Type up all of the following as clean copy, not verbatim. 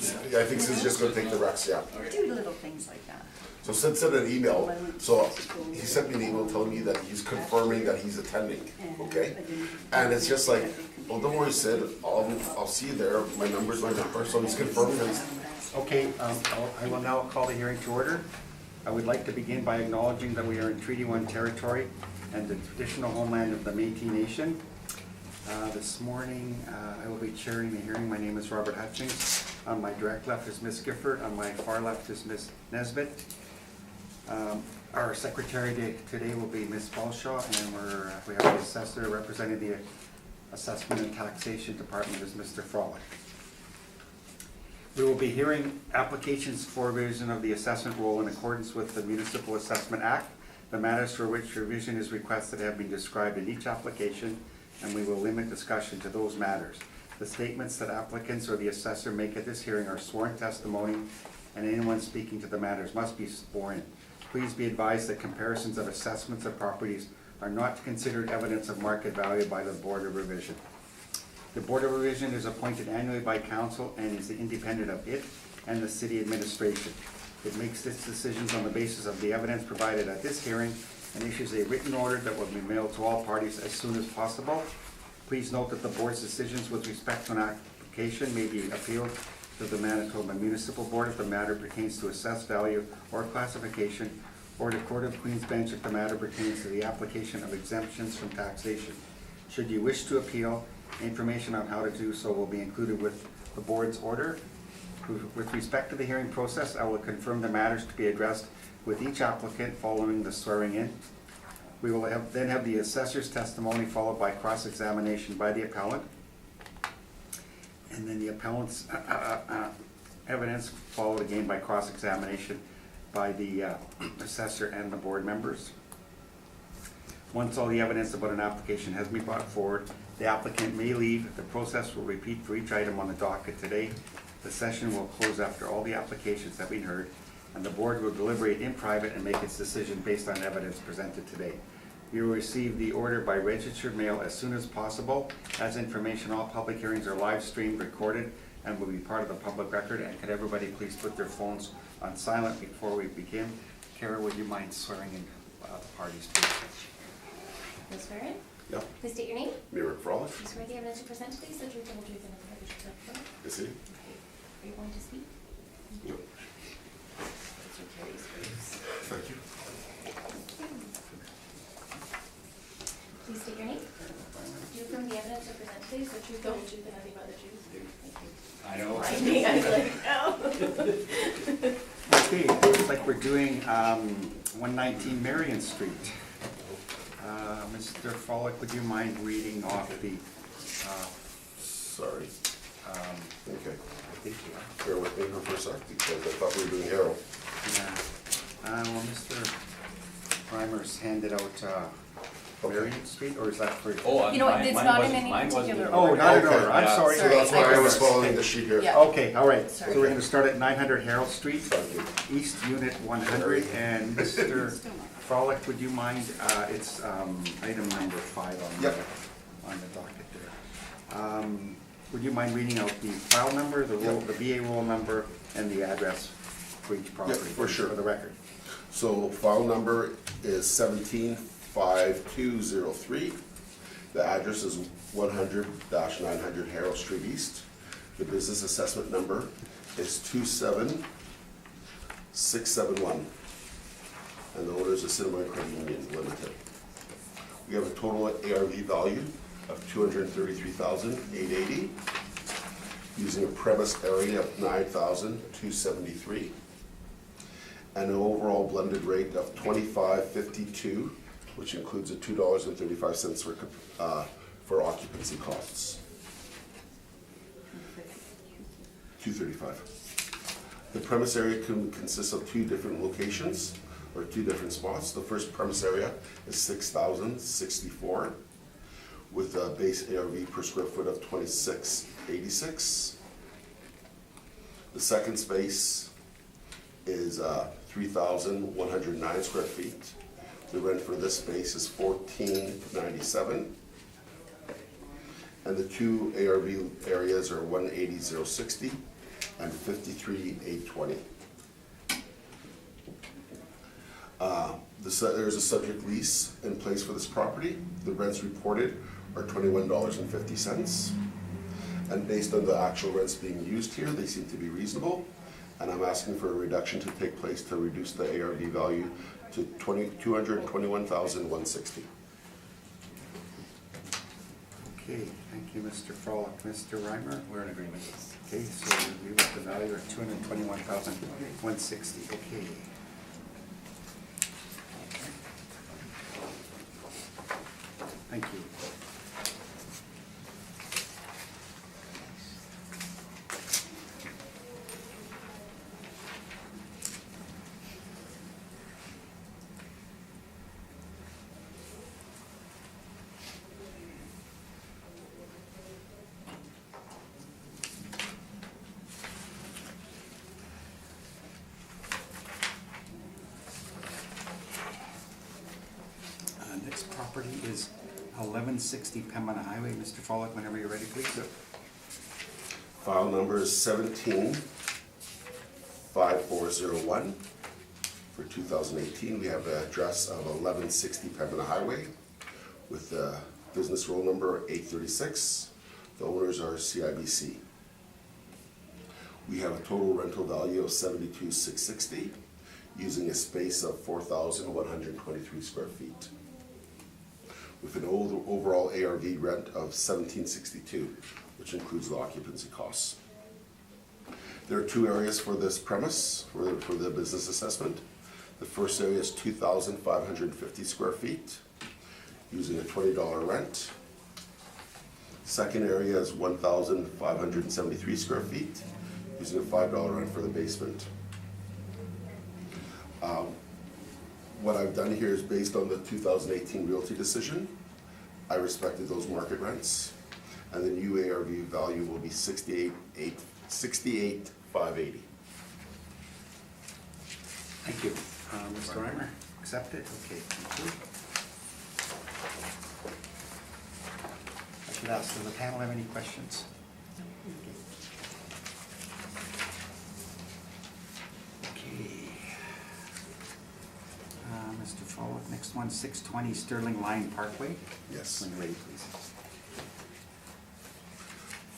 I think Sid's just gonna take the rest, yeah. Do little things like that. So Sid sent an email, so he sent me an email telling me that he's confirming that he's attending, okay? And it's just like, well, don't worry, Sid, I'll see you there, my number's my number, so he's confirming that he's. Okay, I will now call the hearing to order. I would like to begin by acknowledging that we are in Treaty 1 territory and the traditional homeland of the Métis Nation. This morning, I will be chairing the hearing. My name is Robert Hutchings. On my direct left is Ms. Gifford. On my far left is Ms. Nesbitt. Our secretary today will be Ms. Balshaw, and we have the assessor representing the Assessment and Taxation Department is Mr. Frolick. We will be hearing applications for revision of the assessment roll in accordance with the Municipal Assessment Act. The matters for which revision is requested have been described in each application, and we will limit discussion to those matters. The statements that applicants or the assessor make at this hearing are sworn testimony, and anyone speaking to the matters must be sworn. Please be advised that comparisons of assessments of properties are not considered evidence of market value by the Board of Revision. The Board of Revision is appointed annually by Council and is independent of it and the City Administration. It makes its decisions on the basis of the evidence provided at this hearing and issues a written order that will be mailed to all parties as soon as possible. Please note that the Board's decisions with respect to an application may be appealed to the Manitoba Municipal Board if the matter pertains to assessed value or classification, or the Court of Queen's Bench if the matter pertains to the application of exemptions from taxation. Should you wish to appeal, information on how to do so will be included with the Board's order. With respect to the hearing process, I will confirm the matters to be addressed with each applicant following the swearing in. We will then have the assessor's testimony followed by cross-examination by the appellant. And then the appellant's evidence followed again by cross-examination by the assessor and the board members. Once all the evidence about an application has been brought forward, the applicant may leave. The process will repeat for each item on the docket today. The session will close after all the applications have been heard, and the board will deliberate in private and make its decision based on evidence presented today. You will receive the order by registered mail as soon as possible. As information, all public hearings are live streamed, recorded, and will be part of the public record. And could everybody please put their phones on silent before we begin? Kara, would you mind swearing in the parties, please? Please swear in. Yeah. Please state your name. Mira Frolick. You swear the evidence you present today is the truth, the whole truth, and nothing but the truth, so help you God? Is he? Are you going to speak? Yep. These are Carrie's briefs. Thank you. Please state your name. Do you affirm the evidence you present today is the truth, the whole truth, and nothing but the truth? Thank you. I know. I was like, no. Okay, it looks like we're doing 119 Marion Street. Mr. Frolick, would you mind reading off the, Sorry. Okay. I think you are. Bear with me for a sec, because I thought we were doing Harold. Yeah. Well, Mr. Primer's handed out Marion Street, or is that for? You know what, it's not in any particular order. Oh, not in Okay. order, I'm Yeah. sorry. So that's why I was Sorry. following the sheet here. Yeah. Okay, all right, so Sorry. we're gonna start at 900 Harold Street, Thank you. East Unit 100, and Mr. Frolick, would you mind, it's item number 5 on the, Yep. on the docket there. Would you mind reading out the file number, the roll, the BA roll number, and the address for each property? for sure. For the record. So file number is 175203. The address is 100-900 Harold Street East. The business assessment number is 27671. And the owner is Assiniboine Credit Union Limited. We have a total ARV value of $233,880, using a premise area of 9,273, and an overall blended rate of $25.52, which includes a $2.35 for occupancy costs. $2.35. The premise area consists of 2 different locations, or 2 different spots. The first premise area is 6,064, with a base ARV per square foot of $26.86. The second space is 3,109 square feet. The rent for this space is $14.97. And the 2 ARV areas are 180,060 and 53,820. There's a subject lease in place for this property. The rents reported are $21.50. And based on the actual rents being used here, they seem to be reasonable. And I'm asking for a reduction to take place to reduce the ARV value to $221,160. Okay, thank you, Mr. Frolick. Mr. Reimer? We're in agreement. Okay, so we got the value at $221,160. Okay. Thank you. Next property is 1160 Pembina Highway. Mr. Follick, whenever you're ready, please. File number is 175401. For 2018, we have the address of 1160 Pembina Highway with the business roll number 836. The owners are CIBC. We have a total rental value of $72,660 using a space of 4,123 square feet, with an overall ARV rent of $1,762, which includes the occupancy costs. There are two areas for this premise, for the business assessment. The first area is 2,550 square feet, using a $20 rent. Second area is 1,573 square feet, using a $5 rent for the basement. What I've done here is based on the 2018 realty decision. I respected those market rents, and the new ARV value will be $68,580. Thank you. Mr. Reimer, accept it? Okay, thank you. I should ask, does the panel have any questions? Okay. Mr. Follick, next one, 620 Sterling Line Parkway. Yes. When you're ready, please.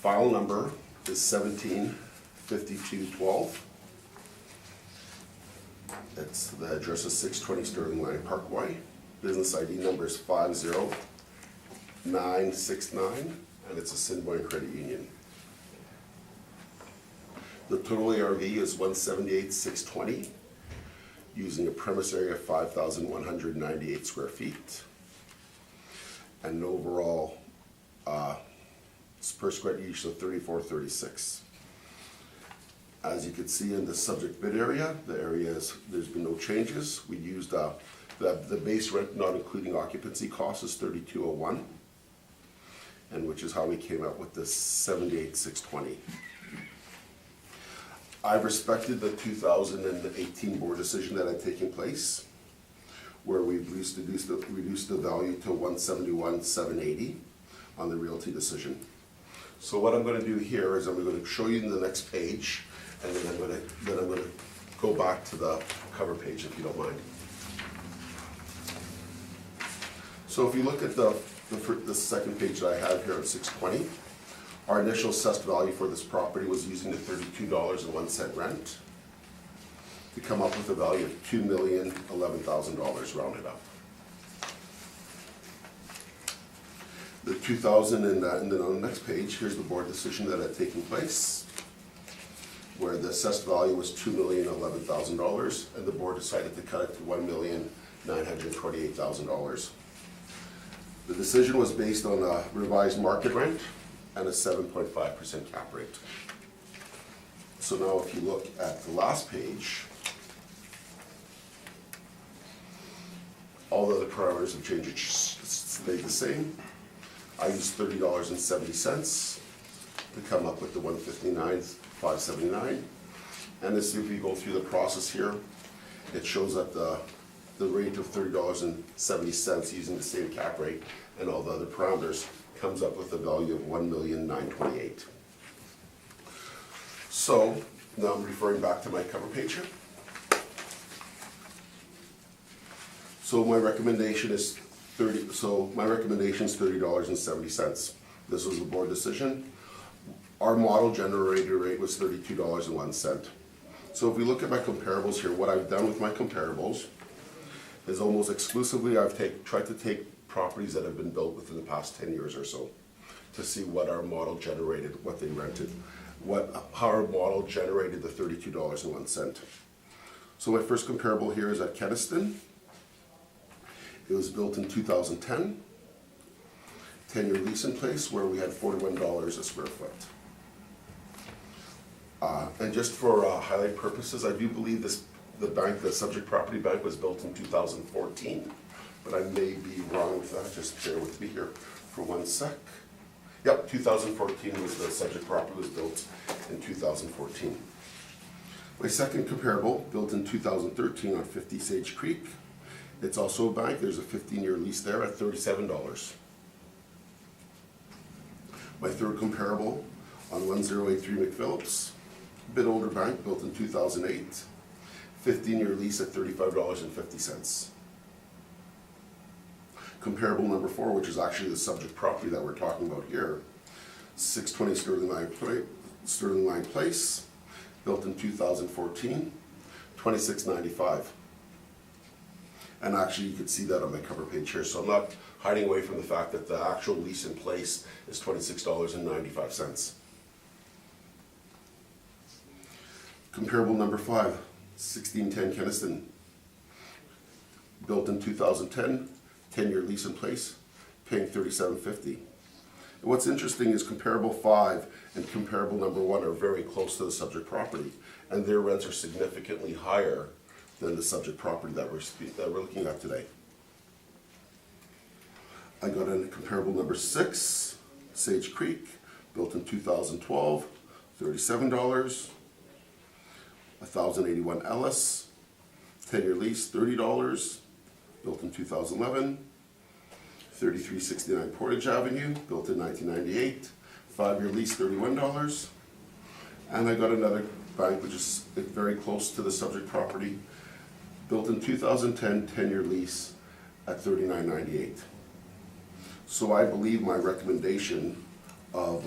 File number is 175212. The address is 620 Sterling Line Parkway. Business ID number is 50969, and it's a Sinboy Credit Union. The total ARV is 178,620, using a premise area of 5,198 square feet, and an overall per square each of 3436. As you can see in the subject bid area, there's been no changes. We used the base rent, not including occupancy costs, is 3,201, and which is how we came up with this 78,620. I've respected the 2018 board decision that had taken place, where we've reduced the value to 171,780 on the realty decision. So what I'm going to do here is I'm going to show you in the next page, and then I'm going to go back to the cover page if you don't mind. So if you look at the second page that I have here at 620, our initial assessed value for this property was using the $32.01 rent to come up with a value of $2,011,000 rounded up. The 2000 and then on the next page, here's the board decision that had taken place, where the assessed value was $2,011,000, and the board decided to cut it to $1,928,000. The decision was based on a revised market rent and a 7.5% cap rate. So now if you look at the last page, all the other parameters have changed, it stayed the same. I used $30.70 to come up with the $159,579. And as if you go through the process here, it shows that the rate of $30.70 using the same cap rate and all the other parameters comes up with a value of $1,928,000. So, now I'm referring back to my cover page here. So my recommendation is $30.70. This was a board decision. Our model generator rate was $32.01. So if we look at my comparables here, what I've done with my comparables is almost exclusively I've tried to take properties that have been built within the past 10 years or so to see what our model generated, what they rented, how our model generated the $32.01. So my first comparable here is at Keniston. It was built in 2010, 10-year lease in place where we had $41 a square foot. And just for highlight purposes, I do believe the subject property bank was built in 2014, but I may be wrong with that. Just bear with me here for 1 sec. Yep, 2014 was the subject property was built in 2014. My second comparable, built in 2013 on 50 Sage Creek. It's also a bank. There's a 15-year lease there at $37. My third comparable on 1083 McPhillips, a bit older bank, built in 2008, 15-year lease at $35.50. Comparable number 4, which is actually the subject property that we're talking about here, 620 Sterling Line Place, built in 2014, $26.95. And actually you could see that on my cover page here, so I'm not hiding away from the fact that the actual lease in place is $26.95. Comparable number 5, 1610 Keniston, built in 2010, 10-year lease in place, paying $37.50. And what's interesting is comparable 5 and comparable number 1 are very close to the subject property, and their rents are significantly higher than the subject property that we're looking at today. I got in comparable number 6, Sage Creek, built in 2012, $37. 1081 Ellis, 10-year lease, $30, built in 2011. 3369 Portage Avenue, built in 1998, 5-year lease, $31. And I got another bank which is very close to the subject property, built in 2010, 10-year lease at $39.98. So I believe my recommendation of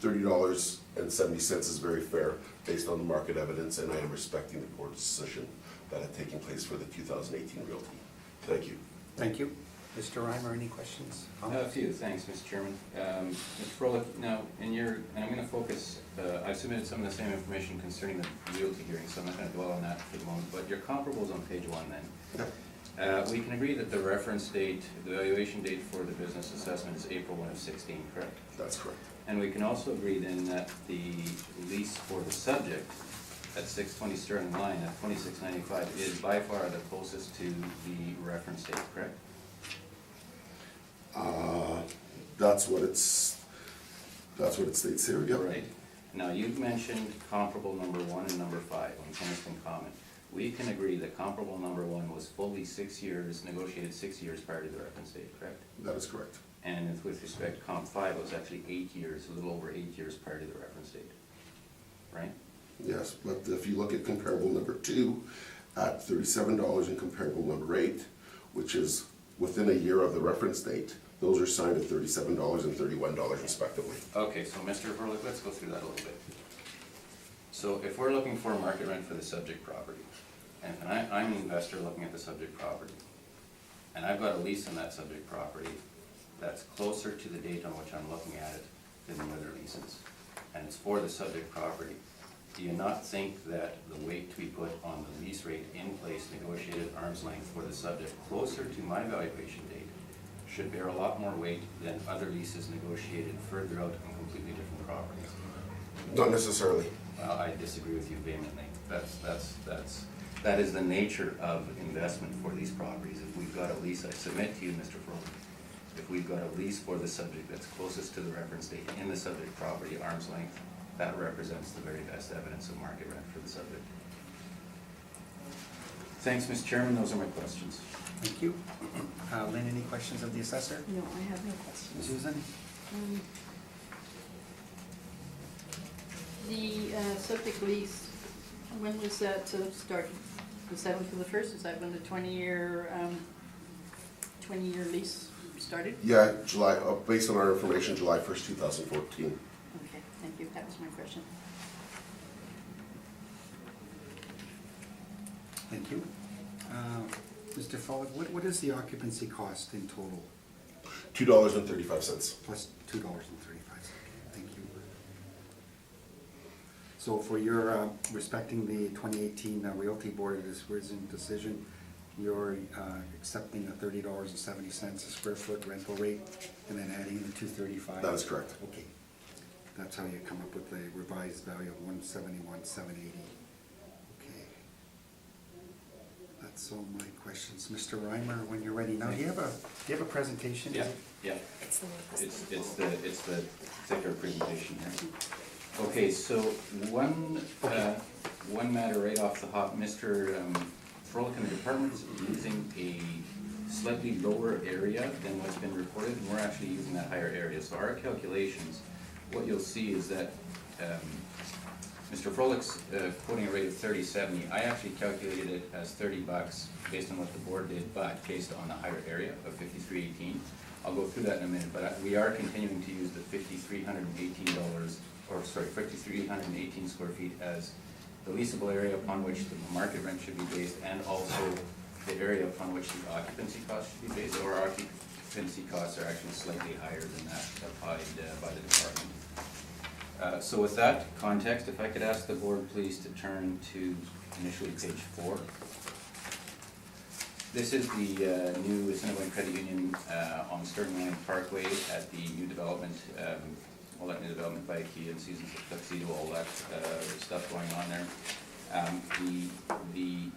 $30.70 is very fair based on the market evidence, and I am respecting the board's decision that had taken place for the 2018 realty. Thank you. Thank you. Mr. Reimer, any questions? A few, thanks, Mr. Chairman. Mr. Froelich, now, and I'm going to focus, I've submitted some of the same information concerning the realty hearing, so I'm not going to dwell on that for the moment, but your comparables on page 1 then. Yeah. We can agree that the reference date, the valuation date for the business assessment is April 1 of 16, correct? That's correct. And we can also agree then that the lease for the subject at 620 Sterling Line at $26.95 is by far the closest to the reference date, correct? That's what it states here. Yep. Right. Now, you've mentioned comparable number 1 and number 5 on Keniston Common. We can agree that comparable number 1 was fully 6 years, negotiated 6 years prior to the reference date, correct? That is correct. And with respect to comp 5, it was actually 8 years, a little over 8 years prior to the reference date, right? Yes, but if you look at comparable number 2 at $37 and comparable number 8, which is within a year of the reference date, those are signed at $37 and $31 respectively. Okay, so Mr. Froelich, let's go through that a little bit. So if we're looking for a market rent for the subject property, and I'm an investor looking at the subject property, and I've got a lease on that subject property that's closer to the date on which I'm looking at it than the other leases, and it's for the subject property, do you not think that the weight to be put on the lease rate in place negotiated arm's length for the subject closer to my valuation date should bear a lot more weight than other leases negotiated further out on completely different properties? Not necessarily. Well, I disagree with you vehemently. That is the nature of investment for these properties. If we've got a lease, I submit to you, Mr. Froelich, if we've got a lease for the subject that's closest to the reference date in the subject property, arm's length, that represents the very best evidence of market rent for the subject. Thanks, Mr. Chairman. Those are my questions. Thank you. Lynn, any questions of the assessor? No, I have no questions. Susan? The septic lease, when was that started? Was that one for the first? Is that when the 20-year lease started? Yeah, July, based on our information, July 1st, 2014. Okay, thank you. That was my question. Thank you. Mr. Follick, what is the occupancy cost in total? $2.35. Plus $2.35. Thank you. So for your, respecting the 2018 Realty Board decision, you're accepting a $30.70 a square foot rental rate and then adding the $2.35? That is correct. Okay. That's how you come up with the revised value of $171,780. Okay. That's all my questions. Mr. Reimer, when you're ready. Now, do you have a presentation? Yeah, yeah. It's the thicker presentation here. Okay, so one matter right off the hop, Mr. Froelich and the department is using a slightly lower area than what's been reported, and we're actually using that higher area. So our calculations, what you'll see is that Mr. Froelich's quoting a rate of $30.70. I actually calculated it as $30 based on what the board did, but based on the higher area of 5318. I'll go through that in a minute, but we are continuing to use the $5,318 square feet as the leasable area upon which the market rent should be based, and also the area upon which the occupancy cost should be based. Our occupancy costs are actually slightly higher than that applied by the department. So with that context, if I could ask the board please to turn to initially page 4. This is the new Assiniboine Credit Union on Sterling Line Parkway at the new development, all that new development by IKEA and Seasons of Tuxedo, all that stuff going on there. The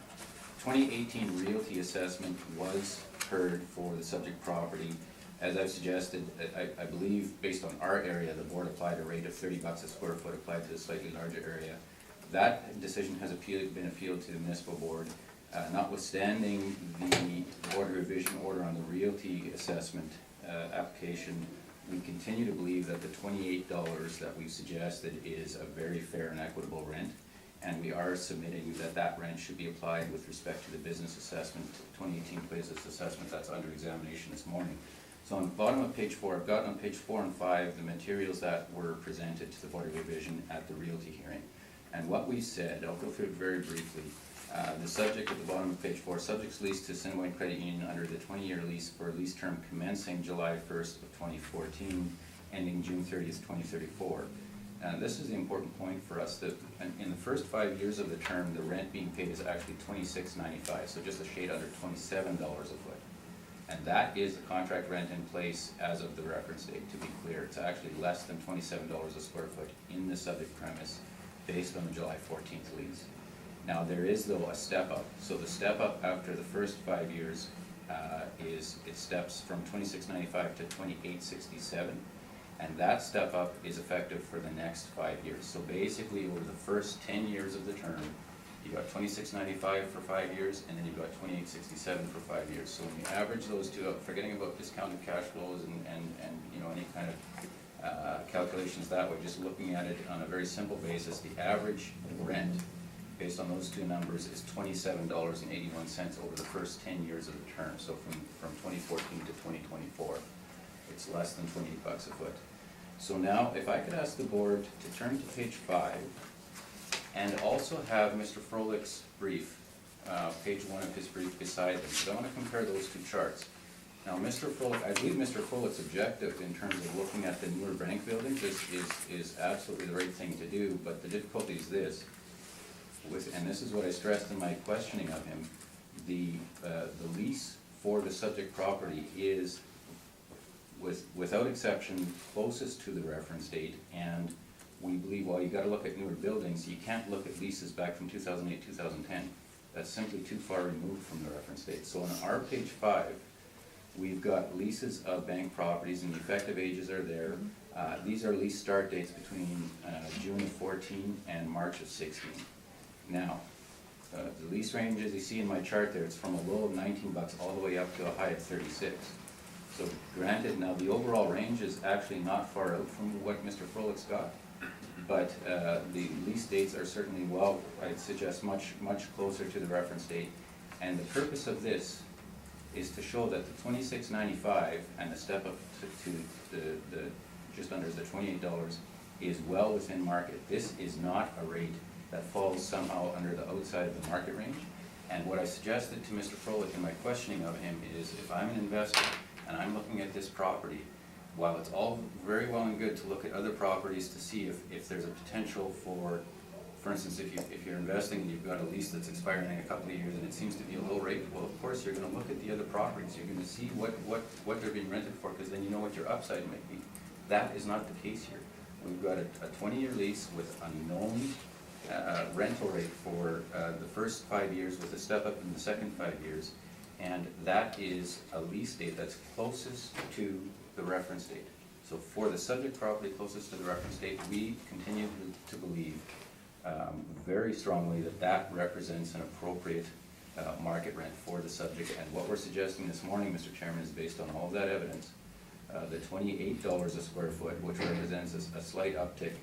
2018 realty assessment was heard for the subject property. As I've suggested, I believe based on our area, the board applied a rate of $30 a square foot applied to a slightly larger area. That decision has been appealed to the municipal board. Notwithstanding the board revision order on the realty assessment application, we continue to believe that the $28 that we've suggested is a very fair and equitable rent, and we are submitting that rent should be applied with respect to the business assessment, 2018 business assessment that's under examination this morning. So on the bottom of page 4, I've got on page 4 and 5 the materials that were presented to the board of revision at the realty hearing. And what we said, I'll go through it very briefly. The subject at the bottom of page 4, subject's lease to Assiniboine Credit Union under the 20-year lease for a lease term commencing July 1st of 2014, ending June 30th, 2034. And this is the important point for us, that in the first 5 years of the term, the rent being paid is actually $26.95, so just a shade under $27 a foot. And that is the contract rent in place as of the reference date, to be clear. It's actually less than $27 a square foot in the subject premise based on the July 14th lease. Now there is though a step up. So the step up after the first 5 years it steps from $26.95 to $28.67. And that step up is effective for the next 5 years. So basically over the first 10 years of the term, you got $26.95 for 5 years, and then you've got $28.67 for 5 years. So when you average those two up, forgetting about discounted cash flows and you know, any kind of calculations that way, just looking at it on a very simple basis, the average rent based on those two numbers is $27.81 over the first 10 years of the term. So from 2014 to 2024, it's less than $28 a foot. So now, if I could ask the board to turn to page 5, and also have Mr. Froelich's brief, page 1 of his brief beside them, because I want to compare those two charts. Now, Mr. Froelich, I believe Mr. Froelich's objective in terms of looking at the newer bank buildings is absolutely the right thing to do, but the difficulty is this, and this is what I stressed in my questioning of him, the lease for the subject property is, without exception, closest to the reference date, and we believe, well, you gotta look at newer buildings, you can't look at leases back from 2008, 2010. That's simply too far removed from the reference date. So on our page 5, we've got leases of bank properties, and the effective ages are there. These are lease start dates between June of 14 and March of 16. Now, the lease range, as you see in my chart there, it's from a low of $19 all the way up to a high of 36. So granted, now the overall range is actually not far out from what Mr. Froelich's got, but the lease dates are certainly, well, I'd suggest much closer to the reference date. And the purpose of this is to show that the $26.95 and the step up to the just under the $28 is well within market. This is not a rate that falls somehow under the outside of the market range. And what I suggested to Mr. Froelich in my questioning of him is, if I'm an investor and I'm looking at this property, while it's all very well and good to look at other properties to see if there's a potential for instance, if you're investing and you've got a lease that's expiring in a couple of years and it seems to be a low rate, well, of course, you're gonna look at the other properties. You're gonna see what they're being rented for, because then you know what your upside might be. That is not the case here. We've got a 20-year lease with a known rental rate for the first 5 years with a step up in the second 5 years, and that is a lease date that's closest to the reference date. So for the subject property closest to the reference date, we continue to believe very strongly that that represents an appropriate market rent for the subject. And what we're suggesting this morning, Mr. Chairman, is based on all of that evidence. The $28 a square foot, which represents a slight uptick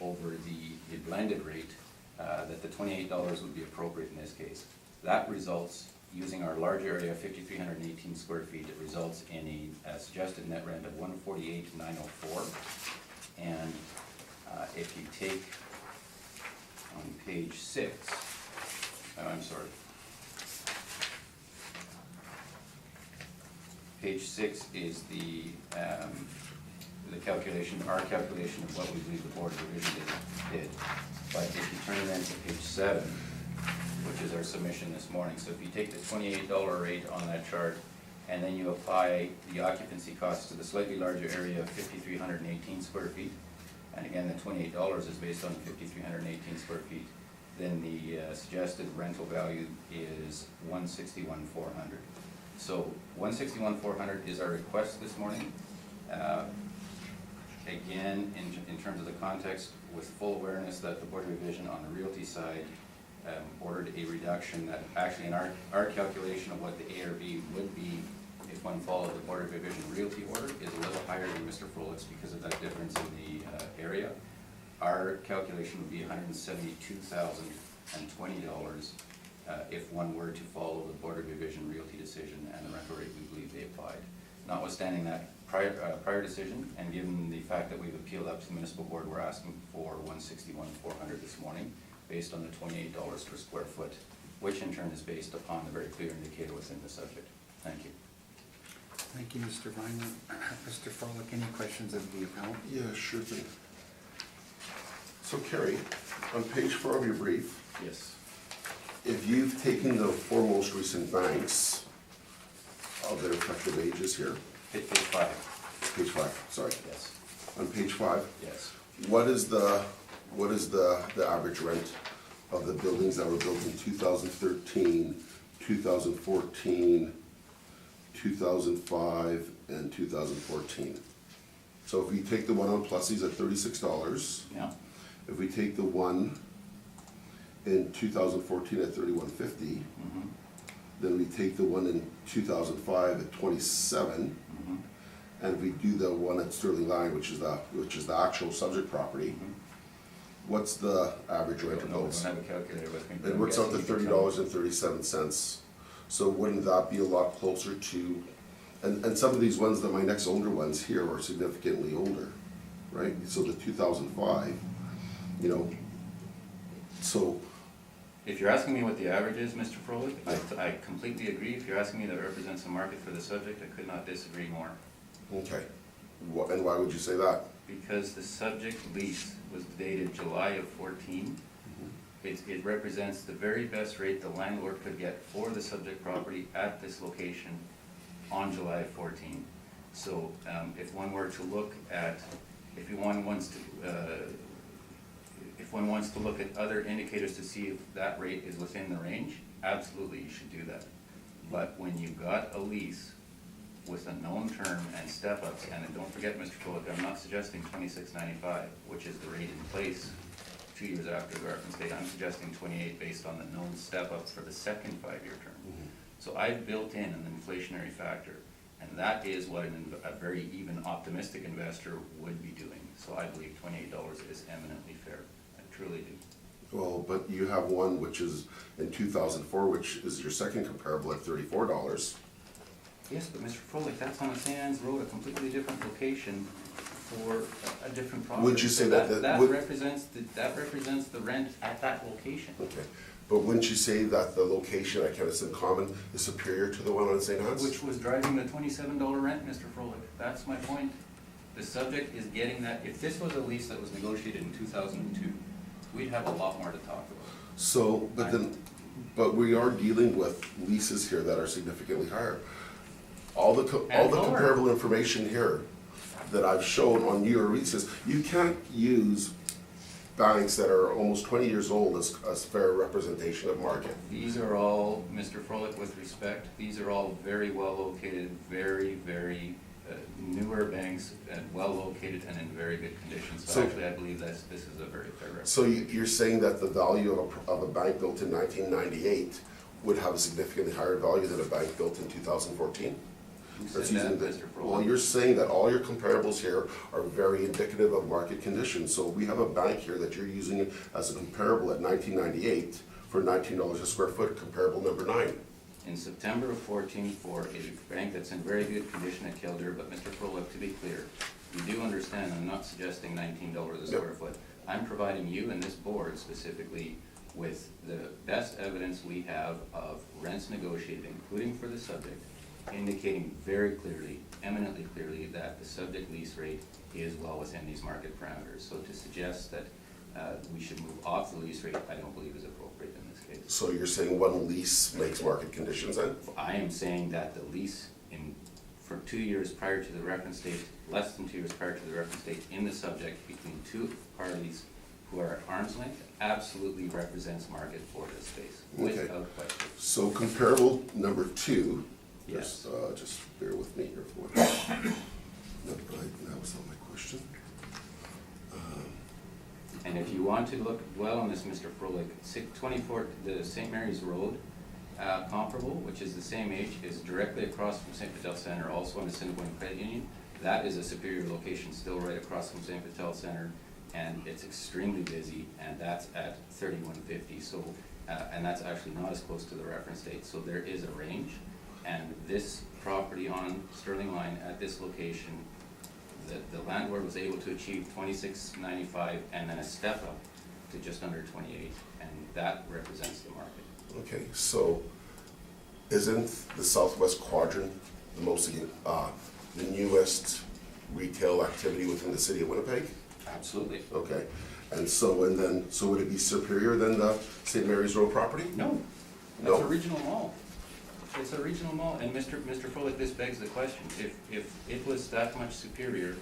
over the blended rate, that the $28 would be appropriate in this case. That results, using our large area, 5,318 square feet, it results in a suggested net rent of $148,904. And if you take on page 6, I'm sorry, page 6 is the calculation, our calculation of what we believe the Board of Revision did. But if you turn then to page 7, which is our submission this morning, so if you take the $28 rate on that chart, and then you apply the occupancy costs to the slightly larger area of 5,318 square feet, and again, the $28 is based on 5,318 square feet, then the suggested rental value is $161,400. So $161,400 is our request this morning. Again, in terms of the context, with full awareness that the Board of Revision on the realty side ordered a reduction that actually in our calculation of what the ARV would be if one followed the Board of Revision realty order is a little higher than Mr. Froelich's because of that difference in the area. Our calculation would be $172,020 if one were to follow the Board of Revision realty decision and the rental rate we believe they applied. Notwithstanding that prior decision, and given the fact that we've appealed up to the municipal board, we're asking for $161,400 this morning, based on the $28 per square foot, which in turn is based upon the very clear indicator within the subject. Thank you. Thank you, Mr. Viner. Mr. Froelich, any questions of the appellant? Yeah, sure thing. So Kerry, on page 4 of your brief, Yes. if you've taken the 4 most recent banks of their effective ages here, Page 5. page 5, sorry. Yes. On page 5, Yes. what is the average rent of the buildings that were built in 2013, 2014, 2005, and 2014? So if we take the one on Plessy's at $36, Yeah. if we take the one in 2014 at $31.50, Mm-hmm. then we take the one in 2005 at $27, Mm-hmm. and if we do the one at Sterling Line, which is the actual subject property, what's the average rent of No, I those? don't have a calculator with me. but It I'm works out to guessing you can tell me. $30.37. So wouldn't that be a lot closer to, and some of these ones, my next older ones here are significantly older, right? So the 2005, you know, so, If you're asking me what the average is, Mr. Froelich, I completely agree. If you're asking me that represents a market for the subject, I could not disagree more. okay. And why would you say that? Because the subject lease was dated July of 14. It represents the very best rate the landlord could get for the subject property at this location on July 14. So if one were to look at, if one wants to look at other indicators to see if that rate is within the range, absolutely you should do that. But when you've got a lease with a known term and step-ups, and don't forget, Mr. Froelich, I'm not suggesting $26.95, which is the rate in place 2 years after the reference date. I'm suggesting 28 based on the known step-ups for the second 5-year term. So I've built in an inflationary factor, and that is what a very even optimistic investor would be doing. So I believe $28 is eminently fair. I truly do. Well, but you have one which is in 2004, which is your second comparable at $34. Yes, but Mr. Froelich, that's on the St. Anne's Road, a completely different location for a different property. Would you say that- That would- represents the rent at that location. Okay, but wouldn't you say that the location at Kennison Common is superior to the one on St. Anne's? Which was driving the $27 rent, Mr. Froelich. That's my point. The subject is getting that, if this was a lease that was negotiated in 2002, we'd have a lot more to talk about. So, but we are dealing with leases here that are significantly higher. All the And lower. comparable information here that I've shown on your leases, you can't use banks that are almost 20 years old as fair representation of market. These are all, Mr. Froelich, with respect, these are all very well located, very newer banks, and well located and in very good condition. So So- actually, I believe this is a very fair representation. So you're saying that the value of a bank built in 1998 would have a significantly higher value than a bank built in 2014? Who That's said that, using the- Mr. Well, Froelich? you're saying that all your comparables here are very indicative of market conditions. So we have a bank here that you're using as a comparable at 1998 for $19 a square foot, comparable number 9. In September of 14 for a bank that's in very good condition at Kildare, but Mr. Froelich, to be clear, you do understand, I'm not suggesting $19 a square Yep. foot. I'm providing you and this board specifically with the best evidence we have of rents negotiated, including for the subject, indicating very clearly, eminently clearly, that the subject lease rate is well within these market parameters. So to suggest that we should move off the lease rate, I don't believe is appropriate in this case. So you're saying one lease makes market conditions then? I am saying that the lease for 2 years prior to the reference date, less than 2 years prior to the reference date in the subject between two parties who are at arm's length absolutely represents market for this space, Okay. without question. So comparable number 2, Yes. just bear with me here for one. No, that was not my question. And if you want to dwell on this, Mr. Froelich, 24, the St. Mary's Road comparable, which is the same age, is directly across from St. Patel Center, also in the Assiniboine Credit Union. That is a superior location, still right across from St. Patel Center, and it's extremely busy, and that's at 3150. So, and that's actually not as close to the reference date. So there is a range, and this property on Sterling Line at this location, the landlord was able to achieve $26.95 and then a step up to just under 28, and that represents the market. Okay, so isn't the Southwest Quadrant the most, the newest retail activity within the city of Winnipeg? Absolutely. Okay, and so would it be superior than the St. Mary's Road property? No, No? that's a regional mall. It's a regional mall, and Mr. Froelich, this begs the question, if it was that much superior,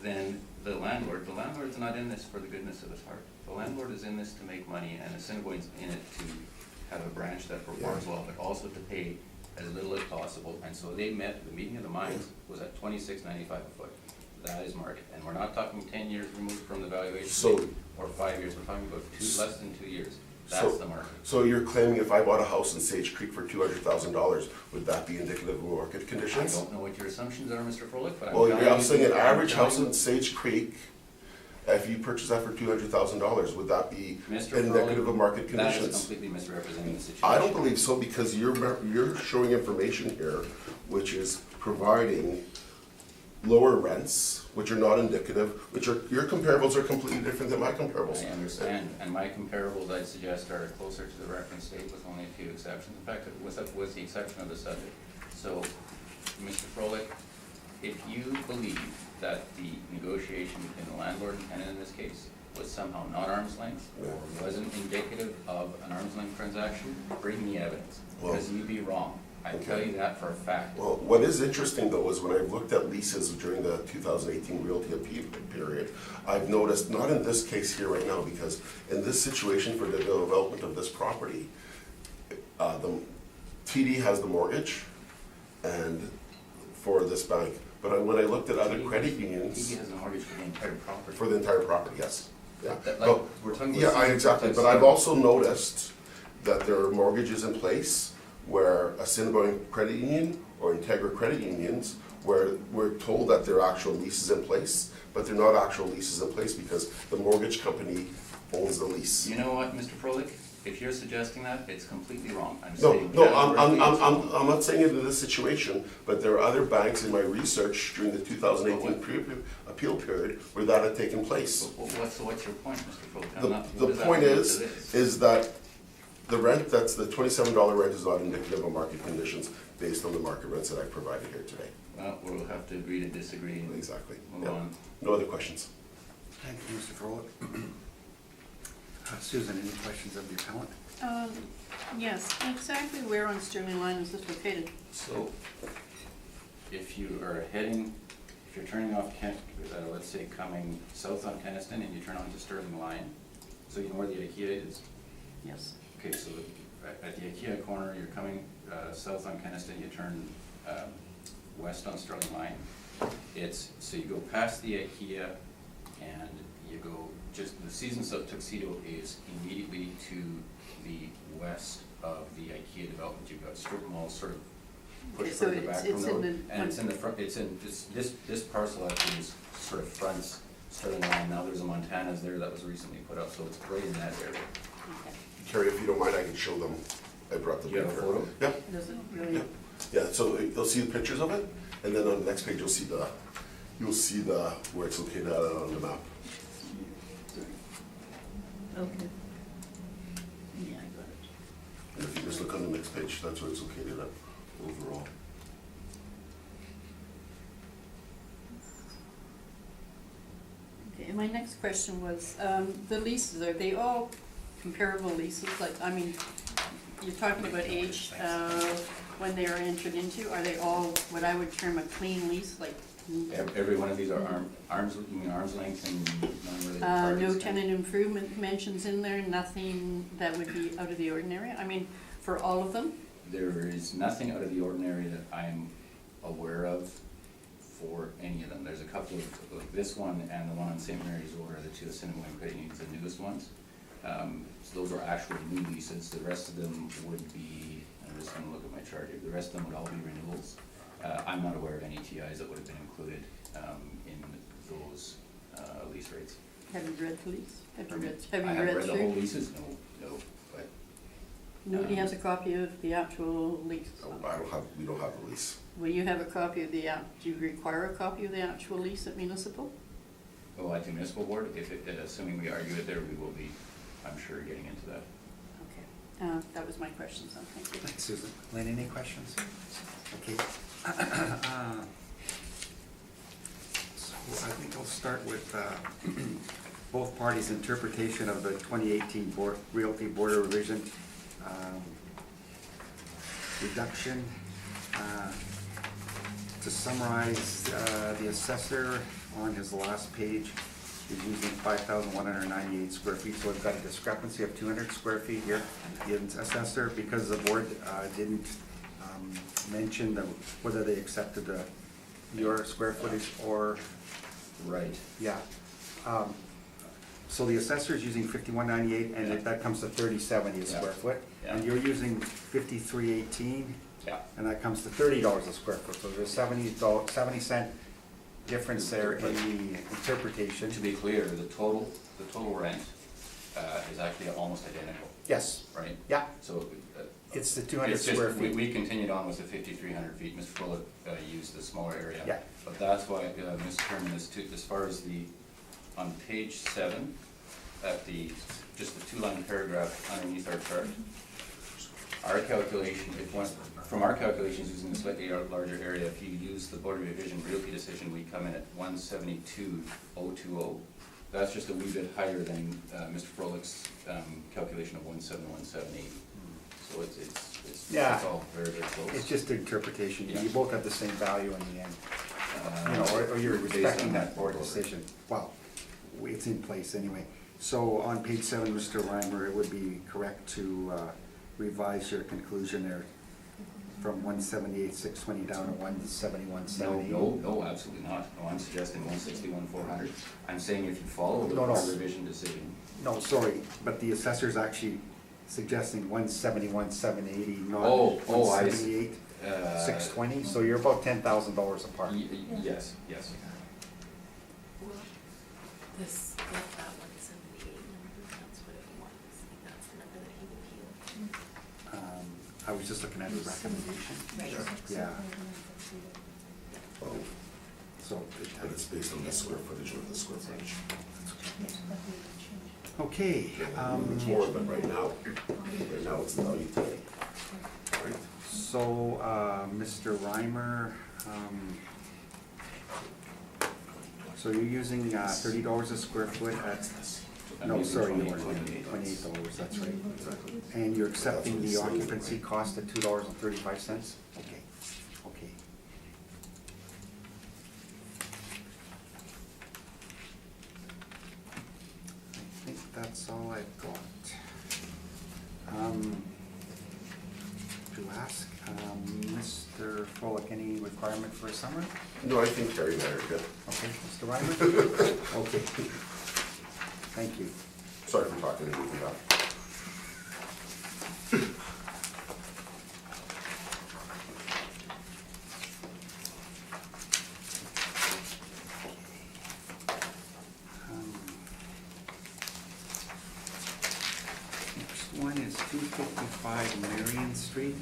then the landlord's not in this for the goodness of his heart. The landlord is in this to make money, and Assiniboine's in it to have a branch that performs well, but also to pay as little as possible, and so the meeting of the minds was at $26.95 a foot. That is market, and we're not talking 10 years removed from the valuation, So- or 5 years, we're talking about less than 2 years. So- That's the market. So you're claiming if I bought a house in Sage Creek for $200,000, would that be indicative of market I conditions? don't know what your assumptions are, Mr. Froelich, but I'm Well, telling you. I'm saying an average house telling in Sage Creek, if you purchase that for $200,000, would that be Mr. indicative of market Froelich, that is conditions? completely misrepresenting the situation. I don't believe so, because you're showing information here which is providing lower rents, which are not indicative, your comparables are completely different than my comparables. I understand, and my comparables, I'd suggest, are closer to the reference date with only a few exceptions. In fact, with the exception of the subject. So, Mr. Froelich, if you believe that the negotiation between the landlord and tenant in this case was somehow not arm's length, or wasn't indicative of an arm's length transaction, bring me evidence, because you'd be wrong. I tell you that for a fact. Well, what is interesting though is when I've looked at leases during the 2018 realty appeal period, I've noticed, not in this case here right now, because in this situation for the development of this property, the TD has the mortgage and for this bank. But when I looked at other credit unions, TD has a mortgage for the entire property. for the entire property, yes. Yeah, Like, But- we're talking about yeah, season exactly, type but I've stuff. also noticed that there are mortgages in place where Assiniboine Credit Union or Integra Credit Unions where we're told that there are actual leases in place, but they're not actual leases in place because the mortgage company owns the lease. You know what, Mr. Froelich? If you're suggesting that, it's completely wrong. I'm No, saying no, categorically it's wrong. I'm not saying it in this situation, but there are other banks in my research during the 2018 appeal period where that had taken place. What's your point, Mr. Froelich? I'm not- what The does that point relate to is this? that the rent, that's the $27 rent is not indicative of market conditions based on the market rents that I provided here today. Well, we'll have to agree to disagree and Exactly. move Yeah. on. No other questions? Thank you, Mr. Froelich. Susan, any questions of the appellant? Yes, exactly where on Sterling Line is this located? So, if you are heading, if you're turning off Kent, let's say coming south on Keniston and you turn onto Sterling Line, so you know where the IKEA is? Yes. Okay, so at the IKEA corner, you're coming south on Keniston, you turn west on Sterling Line. So you go past the IKEA and you go, just the Seasons of Tuxedo is immediately to the west of the IKEA development. You've got strip malls sort of Okay, pushed so further back from it's the in road. the- And it's in the front, this parcel actually is sort of fronts Sterling Line. Now there's a Montana's there that was recently put up, so it's right in that area. Okay. Carrie, if you don't mind, I can show them. I brought the Do you have a paper. photo? Yeah, Does it really? yeah, so you'll see the pictures of it, and then on the next page, you'll see where it's located on the map. Okay. Yeah, I got it. And if you just look on the next page, that's where it's located at overall. Okay, and my next question was, the leases, are they all comparable leases? Like, I mean, you're talking about age, when they are entered into, are they all what I would term a clean lease, like? Every one of these are arm's length and non-related No parties. tenant improvement mentions in there, nothing that would be out of the ordinary? I mean, for all of them? There is nothing out of the ordinary that I'm aware of for any of them. There's a couple of, like this one and the one on St. Mary's Road are the two Assiniboine Credit Unions, the newest ones. So those are actually new leases. The rest of them would be, I'm just gonna look at my chart here, the rest of them would all be renewals. I'm not aware of any TIs that would have been included in those lease rates. Have you read the lease? Have you I read have read the whole through? leases, no, but Nobody has a copy of the actual lease? We don't have a lease. Will you have a copy of the, do you require a copy of the actual lease at municipal? oh, at the municipal board, assuming we argue it there, we will be, I'm sure, getting into that. Okay, that was my question, so thank you. Thanks, Susan. Lynn, any questions? Okay. So I think I'll start with both parties' interpretation of the 2018 Realty Border Revision reduction. To summarize, the assessor on his last page is using 5,198 square feet, so we've got a discrepancy of 200 square feet here. The assessor, because the board didn't mention whether they accepted your square footage or, Right. yeah. So the assessor is using 5198, and that comes to 3070 a square foot. Yeah. And you're using 5318, Yeah. and that comes to $30 a square foot. So there's a 70-cent difference there in the interpretation. To be clear, the total rent is actually almost identical, Yes, right? yeah, So. it's the 200 It's just, square feet. we continued on with the 5,300 feet. Mr. Fuller used the smaller area. Yeah. But that's why, Mr. Chairman, as far as on page 7, just the 2-line paragraph underneath our chart, our calculation, from our calculations using the slightly larger area, if you use the Board of Revision Realty decision, we come in at 172,020. That's just a wee bit higher than Mr. Froelich's calculation of 171,780. So Yeah. it's all very, very close. It's just interpretation. Yeah. You both have the same value in the end. You know, or you're based respecting on that board order. decision. Well, it's in place anyway. So on page 7, Mr. Reimer, it would be correct to revise your conclusion there from 178,620 down to 171,780. No, absolutely not. No, I'm suggesting 161,400. I'm saying if you follow the No, no. Board revision decision. No, sorry, but the assessor's actually suggesting 171,780, not Oh, I see. 178. 620, so you're about $10,000 apart. Yes, yes. This, like that 178 number, that's what it was, like that's the number that he would I was just looking at the recommendation. Right. Yeah, Oh, so, but it's based on the square footage or the square footage. okay, It's more, but right now it's the value today. Right? so, Mr. Reimer, so you're using $30 a square foot at, I'm no, using sorry, $28. $28, that's right. Exactly. And you're accepting That's the what he's saying. occupancy cost at $2.35? Okay, okay. I think that's all I've got. To ask, Mr. Frolick, any requirement for a summary? No, I think Terry and I are good. Okay, Mr. Reimer? Okay. Thank you. Sorry for talking to you about. Next one is 255 Marion Street.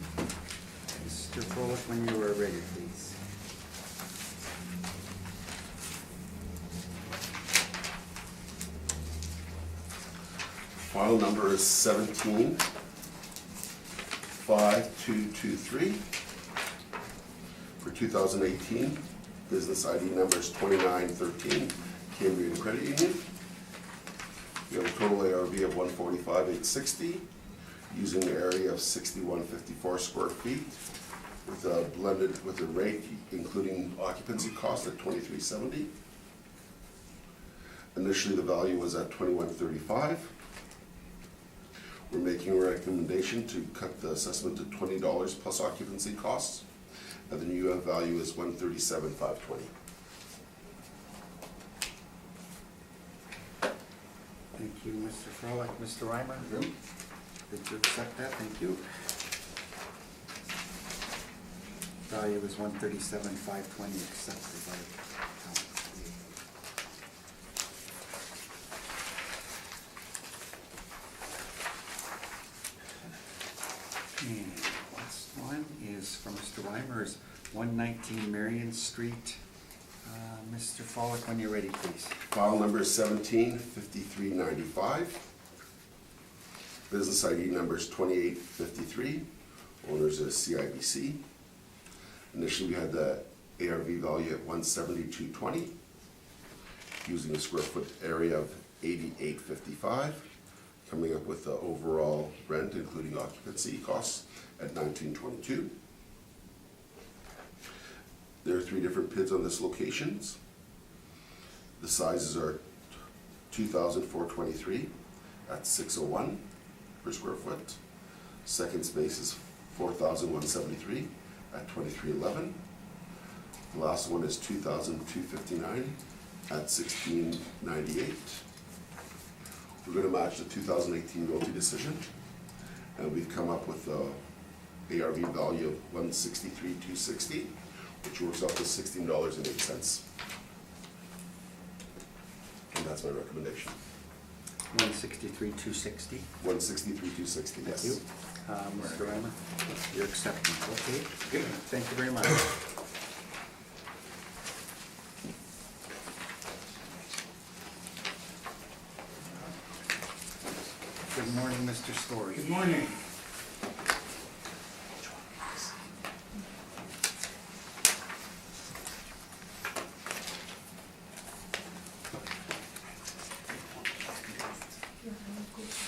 Mr. Frolick, when you are ready, please. File number is 17-5223 for 2018. Business ID number is 2913, Cambrian Credit Union. We have a total ARV of 145,860, using an area of 6154 square feet, with a blended, with a rate including occupancy cost at 2370. Initially, the value was at 2135. We're making a recommendation to cut the assessment to $20 plus occupancy costs, and the new value is $137,520. Thank you, Mr. Frolick. Mr. Reimer? Did you accept that? Thank you. Value is $137,520, accepted by council. And last one is from Mr. Reimer's 119 Marion Street. Mr. Frolick, when you're ready, please. File number is 17-5395. Business ID number is 2853. Owners is CIBC. Initially, we had the ARV value at 172.20, using a square foot area of 88.55, coming up with the overall rent, including occupancy costs, at 1922. There are 3 different PIDs on this locations. The sizes are 2,423 at 601 per square foot. Second space is 4,173 at 2311. The last one is 2,259 at 1698. We're going to match the 2018 Realty decision, and we've come up with a ARV value of 163,260, which works out to $16.08. And that's my recommendation. 163,260. 163,260, Thank yes. you. Mr. Reimer, you're accepting. Okay, good. Thank you very much. Good morning, Mr. Story. Good morning.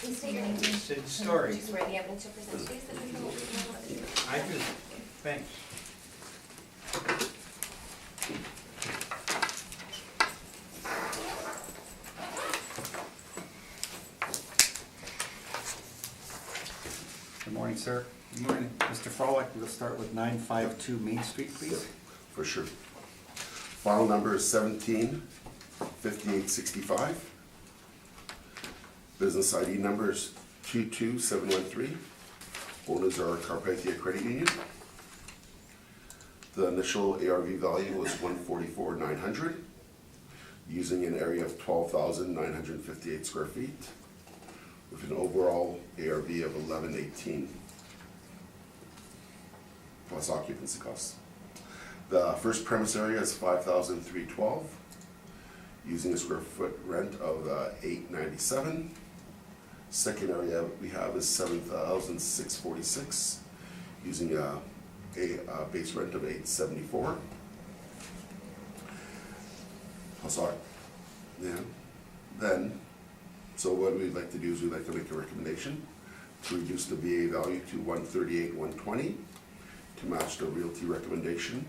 Please state your name. Sid Story. Just where the evidence you'll present today is that we know what we know about the truth. I do. Thanks. Good morning, sir. Good morning. Mr. Frolick, we'll start with 952 Main Street, please. For sure. File number is 17-5865. Business ID number is 22713. Owners are Carpathia Credit Union. The initial ARV value was 144,900, using an area of 12,958 square feet, with an overall ARV of 1118, plus occupancy costs. The first premise area is 5,312, using a square foot rent of 897. Second area we have is 7,646, using a base rent of 874. So what we'd like to do is we'd like to make a recommendation to reduce the VA value to 138,120 to match the realty recommendation.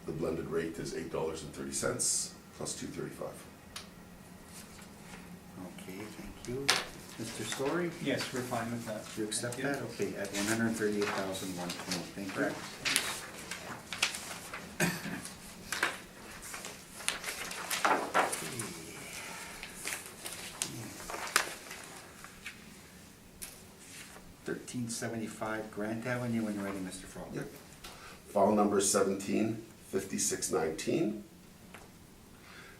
The blended rate is $8.30 plus $2.35. Okay, thank you. Mr. Story, Yes, we're fine with that. you accept Thank that? Okay, at 138,120, thank you. Correct. $1375 Grant Avenue, when you're ready, Mr. Frog. Yep. File number 175619.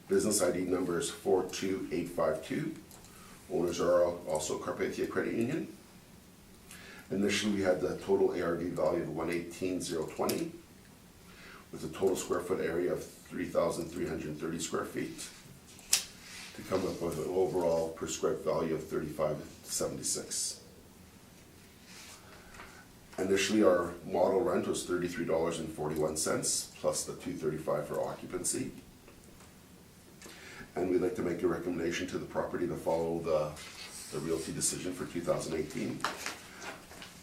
Business ID number is 42852. Owners are also Carpathia Credit Union. Initially, we had the total ARV value of 118,020, with a total square foot area of 3,330 square feet, to come up with an overall prescribed value of 3576. Initially, our model rent was $33.41 plus the $2.35 for occupancy. And we'd like to make a recommendation to the property to follow the realty decision for 2018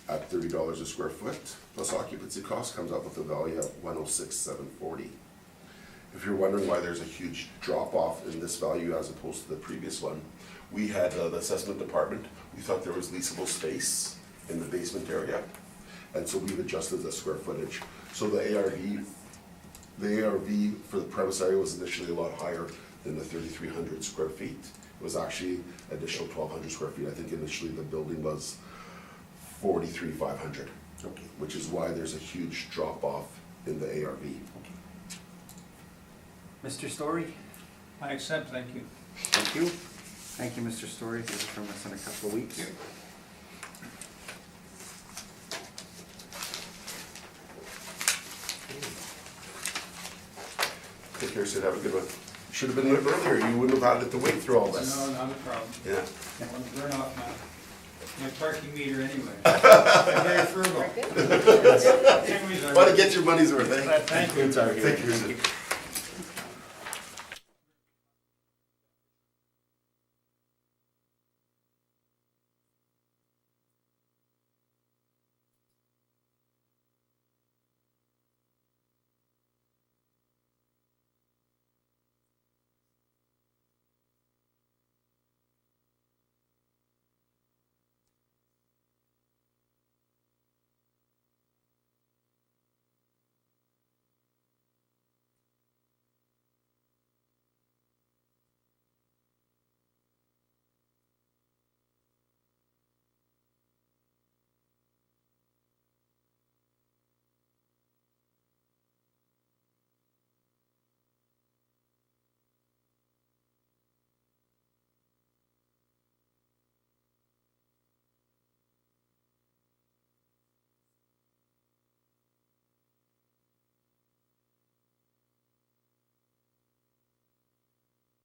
at $30 a square foot plus occupancy cost comes up with a value of $106,740. If you're wondering why there's a huge drop off in this value as opposed to the previous one, we had the assessment department, we thought there was leasable space in the basement area. And so we've adjusted the square footage. So the ARV for the premise area was initially a lot higher than the 3,300 square feet. It was actually additional 1,200 square feet. I think initially the building was 43,500, Okay. which is why there's a huge drop off in the ARV. Mr. Story? I accept, thank you. Thank you. Thank you, Mr. Story. You'll hear from us in a couple of weeks. Take care, Sid. Have a good one. Should have been earlier. You wouldn't have had to wait through all this. No, not a problem. Yeah. We're not, my parking meter anyway. I'm very frugal. Anyways, Want to get your money's worth, eh? Thank you. Take care, Sid.